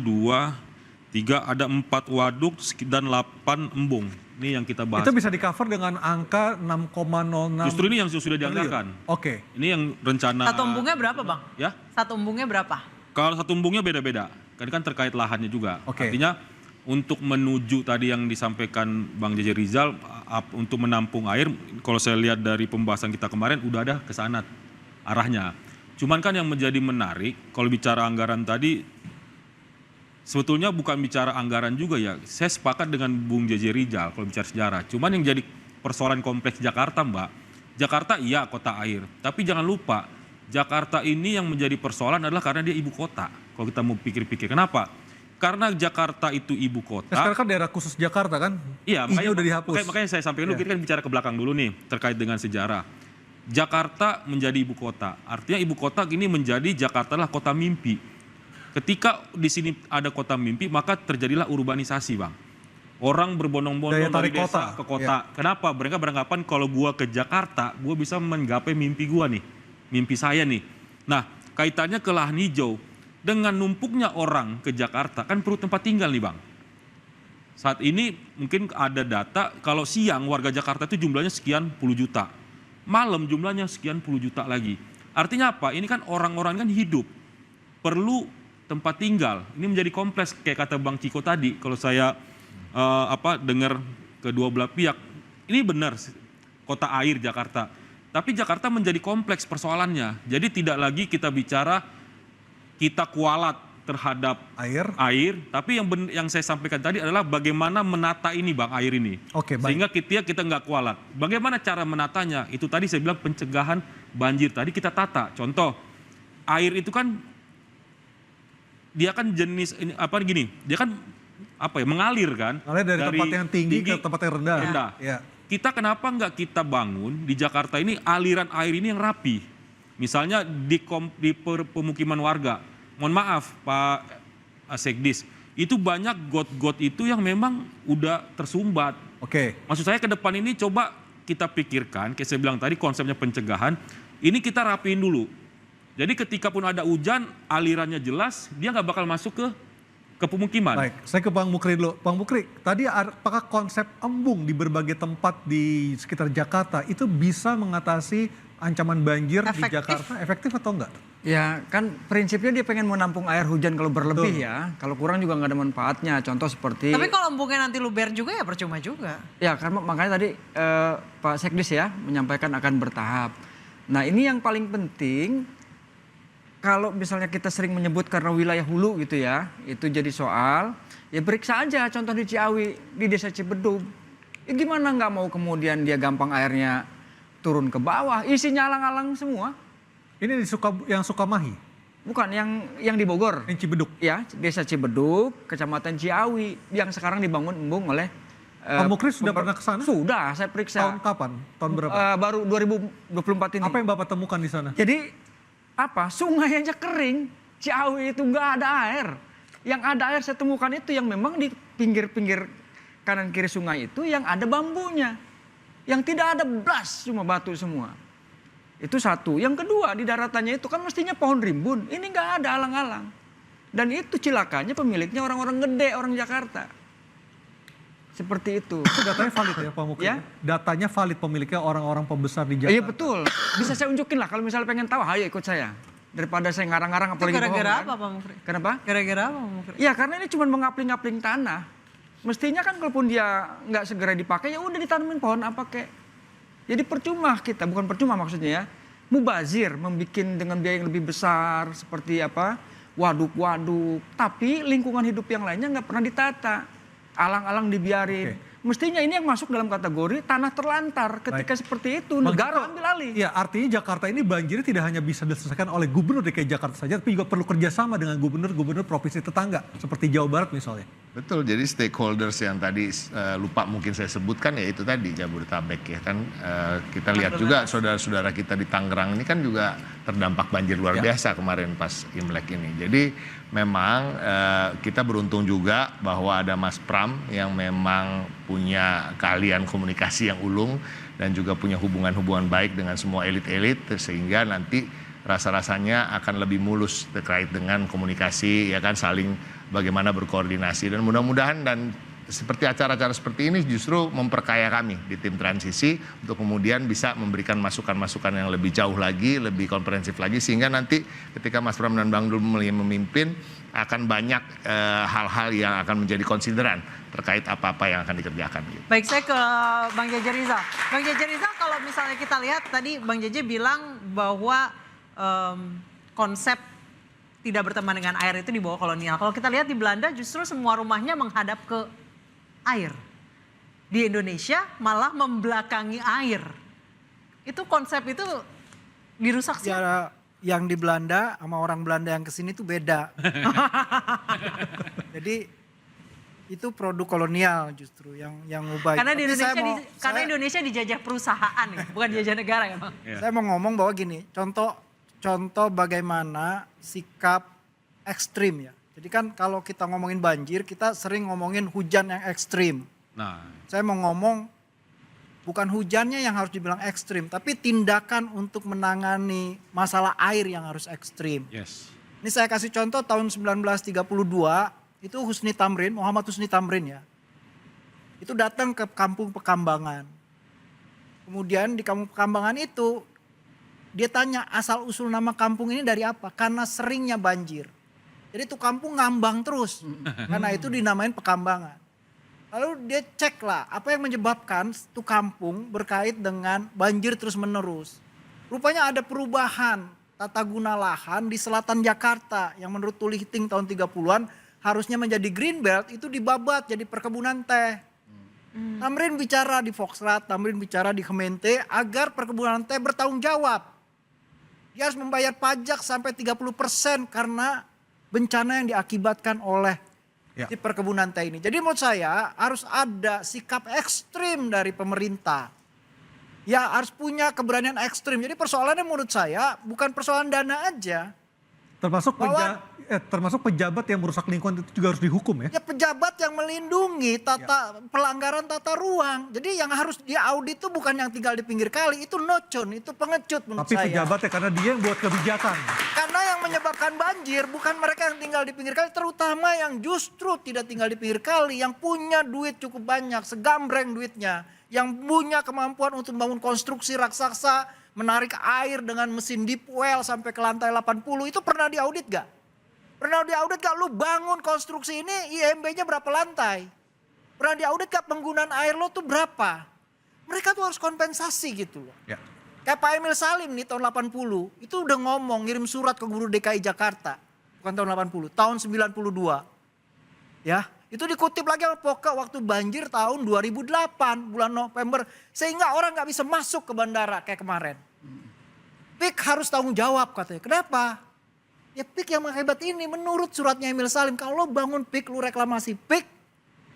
3, ada 4 waduk dan 8 embung. Ini yang kita bahas. Itu bisa di-cover dengan angka 6,06. Justru ini yang sudah dianggarkan. Ini yang rencana. Satu embungnya berapa Bang? Ya? Satu embungnya berapa? Kalau satu embungnya beda-beda. Kan terkait lahannya juga. Artinya untuk menuju tadi yang disampaikan Bang JJ Rizal, untuk menampung air, kalau saya lihat dari pembahasan kita kemarin udah ada ke sana arahnya. Cuman kan yang menjadi menarik, kalau bicara anggaran tadi, sebetulnya bukan bicara anggaran juga ya. Saya sepakat dengan Bung JJ Rizal kalau bicara sejarah. Cuman yang jadi persoalan kompleks Jakarta Mbak, Jakarta iya kota air. Tapi jangan lupa, Jakarta ini yang menjadi persoalan adalah karena dia ibu kota. Kalau kita mau pikir-pikir, kenapa? Karena Jakarta itu ibu kota. Sekarang kan daerah khusus Jakarta kan? Iya, makanya udah dihapus. Makanya saya sampaikan dulu, kita kan bicara ke belakang dulu nih, terkait dengan sejarah. Jakarta menjadi ibu kota. Artinya ibu kota ini menjadi Jakarta adalah kota mimpi. Ketika di sini ada kota mimpi, maka terjadilah urbanisasi, Bang. Orang berbondong-bondong dari desa ke kota. Kenapa? Mereka beranggapan kalau gua ke Jakarta, gua bisa menggapai mimpi gua nih. Mimpi saya nih. Nah, kaitannya ke lahan hijau. Dengan numpuknya orang ke Jakarta, kan perlu tempat tinggal nih Bang. Saat ini mungkin ada data, kalau siang warga Jakarta itu jumlahnya sekian puluh juta. Malam jumlahnya sekian puluh juta lagi. Artinya apa? Ini kan orang-orang kan hidup. Perlu tempat tinggal. Ini menjadi kompleks kayak kata Bang Ciko tadi. Kalau saya dengar kedua belah pihak, ini benar kota air Jakarta. Tapi Jakarta menjadi kompleks persoalannya. Jadi tidak lagi kita bicara kita kualat terhadap air, tapi yang saya sampaikan tadi adalah bagaimana menata ini Bang, air ini. Sehingga kita nggak kualat. Bagaimana cara menatanya? Itu tadi saya bilang pencegahan banjir tadi kita tata. Contoh, air itu kan dia kan jenis dia kan mengalir kan dari tempat yang tinggi ke tempat yang rendah. Ya. Kita kenapa nggak kita bangun di Jakarta ini aliran air ini yang rapi? Misalnya di pemukiman warga, mohon maaf Pak Sekdis, itu banyak got-got itu yang memang udah tersumbat. Maksud saya ke depan ini coba kita pikirkan, kayak saya bilang tadi konsepnya pencegahan, ini kita rapiin dulu. Jadi ketika pun ada hujan, alirannya jelas, dia nggak bakal masuk ke ke pemukiman. Baik, saya ke Bang Mukri dulu. Bang Mukri, tadi apakah konsep embung di berbagai tempat di sekitar Jakarta itu bisa mengatasi ancaman banjir di Jakarta? Efektif atau enggak? Ya kan prinsipnya dia pengen menampung air hujan kalau berlebih ya. Kalau kurang juga nggak ada manfaatnya. Contoh seperti... Tapi kalau embungnya nanti luber juga ya percuma juga. Ya karena makanya tadi Pak Sekdis ya menyampaikan akan bertahap. Nah ini yang paling penting, kalau misalnya kita sering menyebut karena wilayah hulu gitu ya, itu jadi soal, ya periksa aja contoh di Ciawi, di desa Cibedug. Ya gimana nggak mau kemudian dia gampang airnya turun ke bawah, isinya alang-alang semua. Ini yang Sukamahi? Bukan, yang di Bogor. Yang Cibedug? Ya, desa Cibedug, kecamatan Ciawi, yang sekarang dibangun embung oleh... Pak Mukri sudah pernah ke sana? Sudah, saya periksa. Tahun kapan? Tahun berapa? Baru 2024 ini. Apa yang Bapak temukan di sana? Jadi sungai aja kering, Ciawi itu nggak ada air. Yang ada air saya temukan itu yang memang di pinggir-pinggir kanan kiri sungai itu yang ada bambunya. Yang tidak ada blas, cuma batu semua. Itu satu. Yang kedua di daratannya itu kan mestinya pohon rimbun. Ini nggak ada alang-alang. Dan itu cilakanya pemiliknya orang-orang gede, orang Jakarta. Seperti itu. Itu datanya valid ya Pak Mukri? Ya? Datanya valid pemiliknya orang-orang pembesar di Jakarta? Iya betul. Bisa saya unjukin lah kalau misalnya pengen tahu, ayo ikut saya. Daripada saya ngarang-ngarang apalagi bohong. Gara-gara kan. apa Pak Mukri? Kenapa? Gara-gara apa Pak Mukri? Ya karena ini cuma mengapling-apling tanah. Mestinya kan kalaupun dia nggak segera dipakai ya udah ditanemin pohon apa kek. Jadi percuma kita, bukan percuma maksudnya ya. Mubazir, membuat dengan biaya yang lebih besar seperti apa, waduk-waduk. Tapi lingkungan hidup yang lainnya nggak pernah ditata. Alang-alang dibiarin. Mestinya ini yang masuk dalam kategori tanah terlantar. Ketika seperti itu negara ambil alih. Ya artinya Jakarta ini banjirnya tidak hanya bisa diselesaikan oleh Gubernur DKI Jakarta saja, tapi juga perlu kerjasama dengan gubernur-gubernur provinsi tetangga seperti Jawa Barat misalnya. Betul, jadi stakeholders yang tadi lupa mungkin saya sebutkan ya itu tadi Jabodetabek ya kan. Kita lihat juga saudara-saudara kita di Tangerang ini kan juga terdampak banjir luar biasa kemarin pas Imlek ini. Jadi memang kita beruntung juga bahwa ada Mas Pram yang memang punya keahlian komunikasi yang ulung dan juga punya hubungan-hubungan baik dengan semua elit-elit sehingga nanti rasa-rasanya akan lebih mulus terkait dengan komunikasi ya kan, saling bagaimana berkoordinasi dan mudah-mudahan dan seperti acara-acara seperti ini justru memperkaya kami di tim transisi untuk kemudian bisa memberikan masukan-masukan yang lebih jauh lagi, lebih komprehensif lagi sehingga nanti ketika Mas Pram dan Bang Dul memimpin akan banyak hal-hal yang akan menjadi konsideran terkait apa-apa yang akan dikerjakan. Baik, saya ke Bang Jeje Rizal. Bang Jeje Rizal, kalau misalnya kita lihat tadi Bang Jeje bilang bahwa konsep tidak berteman dengan air itu di bawah kolonial. Kalau kita lihat di Belanda justru semua rumahnya menghadap ke air. Di Indonesia malah membelakangi air. Itu konsep itu dirusak sih. Ya, yang di Belanda sama orang Belanda yang kesini tuh beda. Jadi itu produk kolonial justru yang ubah. Karena di Indonesia karena Indonesia dijajah perusahaan ya, bukan dijajah negara ya Bang. Saya mau ngomong bahwa gini, contoh bagaimana sikap ekstrim ya. Jadi kan kalau kita ngomongin banjir, kita sering ngomongin hujan yang ekstrim. Nah, saya mau ngomong bukan hujannya yang harus dibilang ekstrim, tapi tindakan untuk menangani masalah air yang harus ekstrim. yes. Ini saya kasih contoh tahun 1932, itu Husni Tamrin, Muhammad Husni Tamrin ya. Itu datang ke kampung Pekambangan. Kemudian di kampung Pekambangan itu, dia tanya asal usul nama kampung ini dari apa? Karena seringnya banjir. Jadi itu kampung ngambang terus. Karena itu dinamain Pekambangan. Lalu dia cek lah apa yang menyebabkan itu kampung berkait dengan banjir terus menerus. Rupanya ada perubahan tata guna lahan di selatan Jakarta yang menurut Tuli Hiting tahun 30-an harusnya menjadi green belt itu dibabat jadi perkebunan teh. Tamrin bicara di Foxtrot, Tamrin bicara di Kemente agar perkebunan teh bertanggung jawab. Dia harus membayar pajak sampai 30% karena bencana yang diakibatkan oleh di perkebunan teh ini. Jadi menurut saya harus ada sikap ekstrim dari pemerintah. Ya harus punya keberanian ekstrim. Jadi persoalannya menurut saya bukan persoalan dana aja. Termasuk pejabat yang merusak lingkungan itu juga harus dihukum ya? Ya pejabat yang melindungi pelanggaran tata ruang. Jadi yang harus diaudit itu bukan yang tinggal di pinggir kali. Itu nocon, itu pengecut menurut saya. Tapi pejabat ya karena dia yang buat kebijakan. Karena yang menyebabkan banjir bukan mereka yang tinggal di pinggir kali, terutama yang justru tidak tinggal di pinggir kali, yang punya duit cukup banyak, segambreng duitnya, yang punya kemampuan untuk membangun konstruksi raksasa, menarik air dengan mesin deep well sampai ke lantai 80, itu pernah diaudit gak? Pernah diaudit gak lu bangun konstruksi ini IMB-nya berapa lantai? Pernah diaudit gak penggunaan air lo tuh berapa? Mereka tuh harus kompensasi gitu loh. Ya. Kayak Pak Emil Salim nih tahun 80, itu udah ngomong ngirim surat ke gubernur DKI Jakarta. Bukan tahun 80, tahun 92. Ya, itu dikutip lagi sama Poka waktu banjir tahun 2008, bulan November. Sehingga orang gak bisa masuk ke bandara kayak kemarin. PIK harus tanggung jawab katanya. Kenapa? Ya PIK yang hebat ini menurut suratnya Emil Salim. Kalau bangun PIK, lu reklamasi PIK,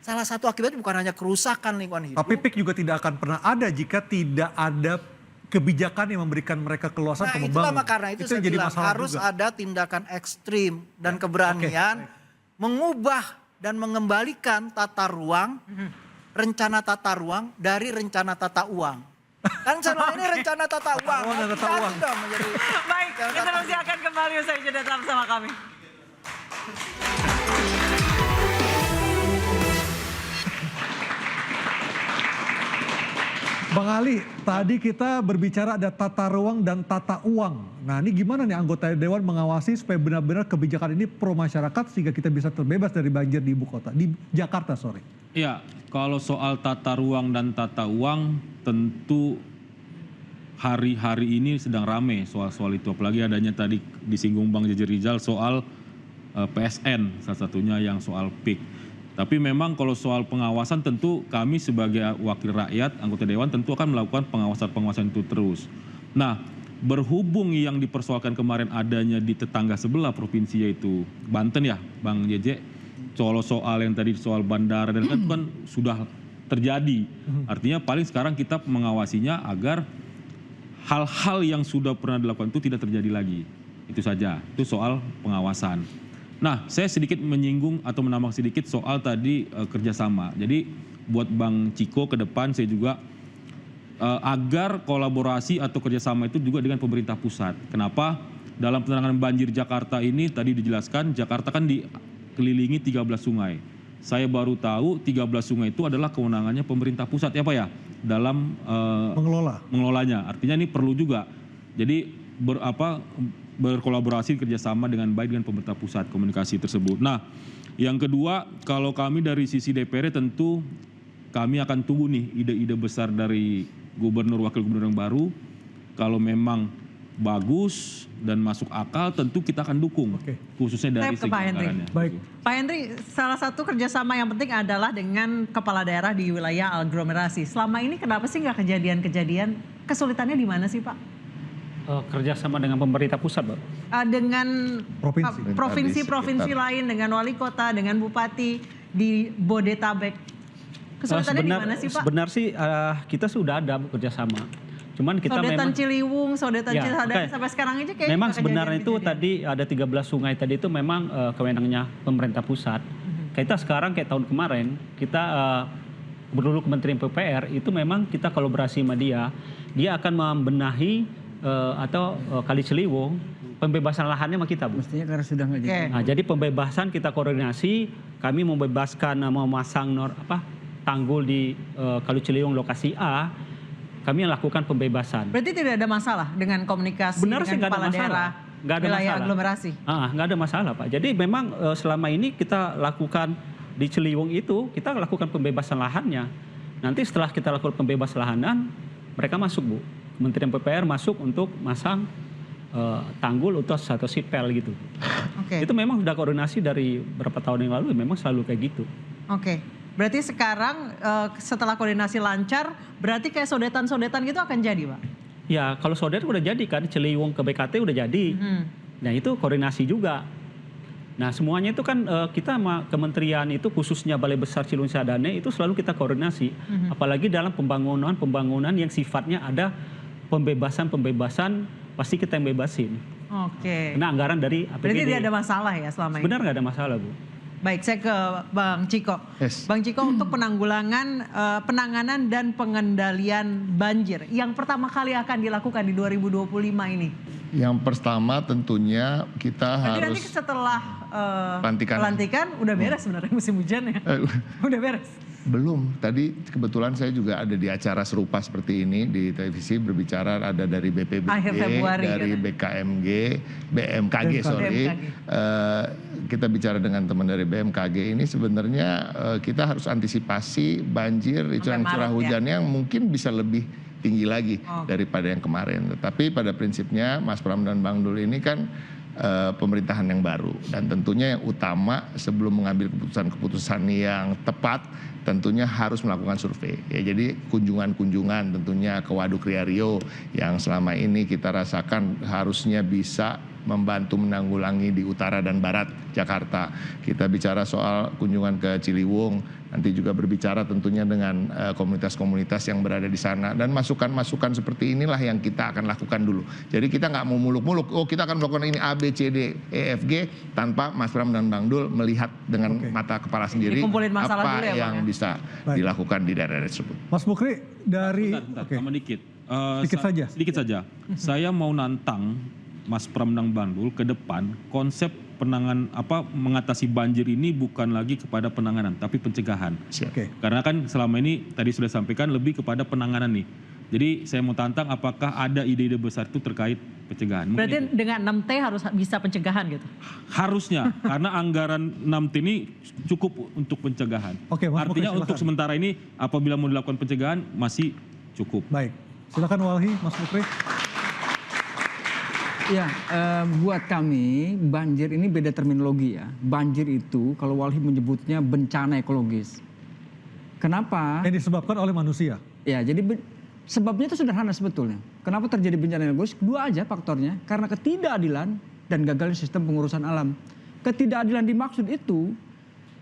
salah satu akibatnya bukan hanya kerusakan lingkungan hidup. Tapi PIK juga tidak akan pernah ada jika tidak ada kebijakan yang memberikan mereka keluasan untuk membangun. Itulah karena itu saya bilang harus juga ada tindakan ekstrim dan keberanian mengubah dan mengembalikan tata ruang, rencana tata ruang dari rencana tata uang. Kan selama ini rencana tata uang. Baik, kita masih akan kembali usai jeda, tetap bersama kami. Bang Ali, tadi kita berbicara ada tata ruang dan tata uang. Nah ini gimana nih anggota Dewan mengawasi supaya benar-benar kebijakan ini pro masyarakat sehingga kita bisa terbebas dari banjir di ibu kota, di Jakarta sorry. Ya, kalau soal tata ruang dan tata uang tentu hari-hari ini sedang rame soal-soal itu. Apalagi adanya tadi disinggung Bang Jeje Rizal soal PSN salah satunya yang soal PIK. Tapi memang kalau soal pengawasan tentu kami sebagai wakil rakyat, anggota Dewan tentu akan melakukan pengawasan-pengawasan itu terus. Nah, berhubung yang dipersoalkan kemarin adanya di tetangga sebelah provinsi yaitu Banten ya Bang Jeje, soal yang tadi soal bandara dan kan sudah terjadi. Artinya paling sekarang kita mengawasinya agar hal-hal yang sudah pernah dilakukan itu tidak terjadi lagi. Itu saja, itu soal pengawasan. Nah, saya sedikit menyinggung atau menambah sedikit soal tadi kerjasama. Jadi buat Bang Ciko ke depan saya juga agar kolaborasi atau kerjasama itu juga dengan pemerintah pusat. Kenapa? Dalam penanganan banjir Jakarta ini tadi dijelaskan Jakarta kan dikelilingi 13 sungai. Saya baru tahu 13 sungai itu adalah kewenangannya pemerintah pusat ya Pak ya? Dalam mengelolanya. Artinya ini perlu juga. Jadi berkolaborasi kerjasama dengan baik dengan pemerintah pusat komunikasi tersebut. Nah, yang kedua kalau kami dari sisi DPR tentu kami akan tunggu nih ide-ide besar dari gubernur wakil gubernur yang baru. Kalau memang bagus dan masuk akal tentu kita akan dukung, khususnya dari segi anggarannya. Baik. Pak Henry, salah satu kerjasama yang penting adalah dengan kepala daerah di wilayah aglomerasi. Selama ini kenapa sih nggak kejadian-kejadian? Kesulitannya di mana sih Pak? Kerjasama dengan pemerintah pusat, Pak. Dengan provinsi-provinsi lain, dengan wali kota, dengan bupati di Bodetabek. Kesulitannya di mana sih Pak? Sebenarnya sih kita sudah ada kerjasama. Cuman kita Sodetan memang Ciliwung, Sodetan Cisadane sampai sekarang aja kayak memang sebenarnya itu tadi ada 13 sungai tadi itu memang kewenangannya pemerintah pusat. Kita sekarang kayak tahun kemarin kita berdulu Kementerian PUPR itu memang kita kolaborasi sama dia akan membenahi atau Kali Ciliwung pembebasan lahannya sama kita, Bu. Mestinya karena sudah nggak jadi. Nah, jadi pembebasan kita koordinasi, kami membebaskan memasang tanggul di Kali Ciliwung lokasi A, kami yang lakukan pembebasan. Berarti tidak ada masalah dengan komunikasi dengan kepala daerah wilayah aglomerasi? Nggak ada masalah Pak. Jadi memang selama ini kita lakukan di Ciliwung itu, kita lakukan pembebasan lahannya. Nanti setelah kita lakukan pembebasan lahanan, mereka masuk Bu. Kementerian PUPR masuk untuk masang tanggul untuk satu sipel gitu. Itu memang sudah koordinasi dari beberapa tahun yang lalu, memang selalu kayak gitu. Berarti sekarang setelah koordinasi lancar, berarti kayak sodetan-sodetan gitu akan jadi Pak? Ya kalau sodetan udah jadi kan, Ciliwung ke BKT udah jadi. Nah itu koordinasi juga. Nah semuanya itu kan kita sama kementerian itu khususnya Balai Besar Ciliwung Cisadane itu selalu kita koordinasi. Apalagi dalam pembangunan yang sifatnya ada pembebasan pasti kita yang bebasin. Karena anggaran dari APBD. Berarti tidak ada masalah ya selama ini? Benar nggak ada masalah Bu. Baik, saya ke Bang Ciko. Bang Ciko untuk penanganan dan pengendalian banjir yang pertama kali akan dilakukan di 2025 ini. Yang pertama tentunya kita Berarti harus nanti setelah pelantikan udah beres sebenarnya musim hujan ya. Udah beres. Belum, tadi kebetulan saya juga ada di acara serupa seperti ini di televisi berbicara ada dari BPBD, Akhir Februari, dari BMKG. Kita bicara dengan teman dari BMKG ini sebenarnya kita harus antisipasi banjir, curah hujan yang mungkin bisa lebih tinggi lagi daripada yang kemarin. Tetapi pada prinsipnya Mas Pram dan Bang Dul ini kan pemerintahan yang baru dan tentunya yang utama sebelum mengambil keputusan-keputusan yang tepat tentunya harus melakukan survei ya, jadi kunjungan-kunjungan tentunya ke Waduk Ria Rio yang selama ini kita rasakan harusnya bisa membantu menanggulangi di utara dan barat Jakarta. Kita bicara soal kunjungan ke Ciliwung, nanti juga berbicara tentunya dengan komunitas-komunitas yang berada di sana dan masukan-masukan seperti inilah yang kita akan lakukan dulu. Jadi kita nggak mau muluk-muluk, oh kita akan melakukan ini A, B, C, D, E, F, G tanpa Mas Pram dan Bang Dul melihat dengan mata kepala sendiri apa yang bisa dilakukan di daerah tersebut. Mas Mukri dari Sama dikit. Sedikit saja. Saya mau nantang Mas Pram dan Bang Dul ke depan konsep mengatasi banjir ini bukan lagi kepada penanganan tapi pencegahan. Karena kan selama ini tadi sudah sampaikan lebih kepada penanganan nih. Jadi saya mau tantang apakah ada ide-ide besar itu terkait pencegahan. Berarti dengan 6T harus bisa pencegahan gitu? Harusnya, karena anggaran 6T ini cukup untuk pencegahan. Artinya untuk sementara ini apabila mau dilakukan pencegahan masih cukup. Baik, silakan Walhi, Mas Mukri. Ya, buat kami banjir ini beda terminologi ya. Banjir itu kalau Walhi menyebutnya bencana ekologis. Kenapa? Yang disebabkan oleh manusia. Ya, jadi sebabnya itu sederhana sebetulnya. Kenapa terjadi bencana ekologis? Dua aja faktornya. Karena ketidakadilan dan gagalnya sistem pengurusan alam. Ketidakadilan dimaksud itu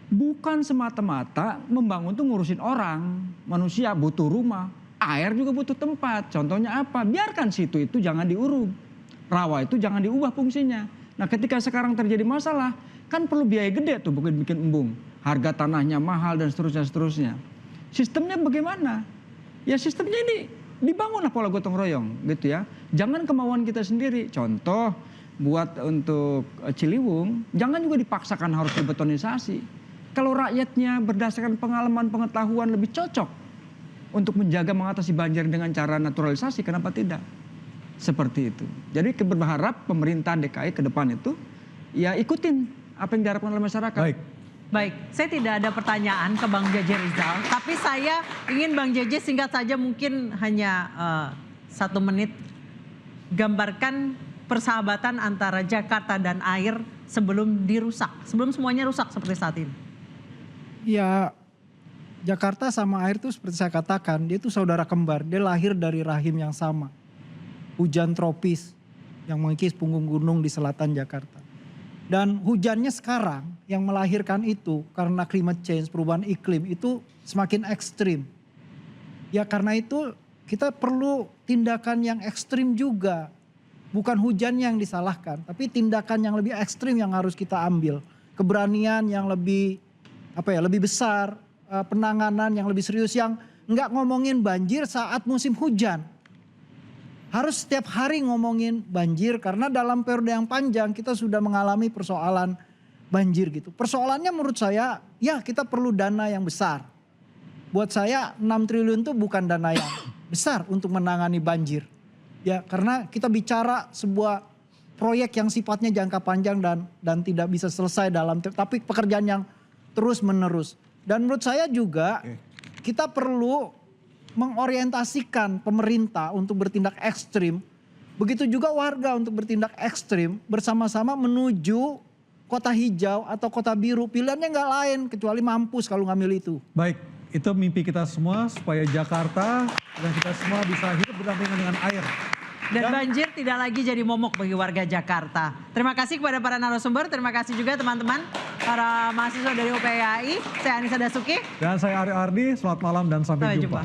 bukan semata-mata membangun tuh ngurusin orang. Manusia butuh rumah, air juga butuh tempat. Contohnya apa? Biarkan situ itu jangan diuruk. Rawa itu jangan diubah fungsinya. Nah ketika sekarang terjadi masalah, kan perlu biaya gede tuh bikin embung. Harga tanahnya mahal dan seterusnya. Sistemnya bagaimana? Ya sistemnya ini dibangunlah pola gotong royong gitu ya. Jangan kemauan kita sendiri. Contoh buat untuk Ciliwung, jangan juga dipaksakan harus dibetonisasi. Kalau rakyatnya berdasarkan pengalaman pengetahuan lebih cocok untuk menjaga mengatasi banjir dengan cara naturalisasi, kenapa tidak? Seperti itu. Jadi berharap pemerintah DKI ke depan itu ya ikutin apa yang diharapkan oleh masyarakat. Baik, saya tidak ada pertanyaan ke Bang Jeje Rizal, tapi saya ingin Bang Jeje singkat saja mungkin hanya 1 menit gambarkan persahabatan antara Jakarta dan air sebelum dirusak, sebelum semuanya rusak seperti saat ini. Ya, Jakarta sama air itu seperti saya katakan, dia itu saudara kembar, dia lahir dari rahim yang sama. Hujan tropis yang mengikis punggung gunung di selatan Jakarta. Dan hujannya sekarang yang melahirkan itu karena climate change, perubahan iklim itu semakin ekstrim. Ya karena itu kita perlu tindakan yang ekstrim juga. Bukan hujan yang disalahkan, tapi tindakan yang lebih ekstrim yang harus kita ambil. Keberanian yang lebih lebih besar, penanganan yang lebih serius yang nggak ngomongin banjir saat musim hujan. Harus setiap hari ngomongin banjir karena dalam periode yang panjang kita sudah mengalami persoalan banjir gitu. Persoalannya menurut saya ya kita perlu dana yang besar. Buat saya 6 triliun itu bukan dana yang besar untuk menangani banjir. Ya karena kita bicara sebuah proyek yang sifatnya jangka panjang dan tidak bisa selesai tapi pekerjaan yang terus menerus. Dan menurut saya juga kita perlu mengorientasikan pemerintah untuk bertindak ekstrim. Begitu juga warga untuk bertindak ekstrim bersama-sama menuju kota hijau atau kota biru. Pilihannya nggak lain kecuali mampus kalau ngambil itu. Baik, itu mimpi kita semua supaya Jakarta dan kita semua bisa hidup berdampingan dengan air. Dan banjir tidak lagi jadi momok bagi warga Jakarta. Terima kasih kepada para narasumber, terima kasih juga teman-teman para mahasiswa dari UPYI. Saya Anissa Dasuki. Dan saya Aryo Ardi, selamat malam dan sampai jumpa.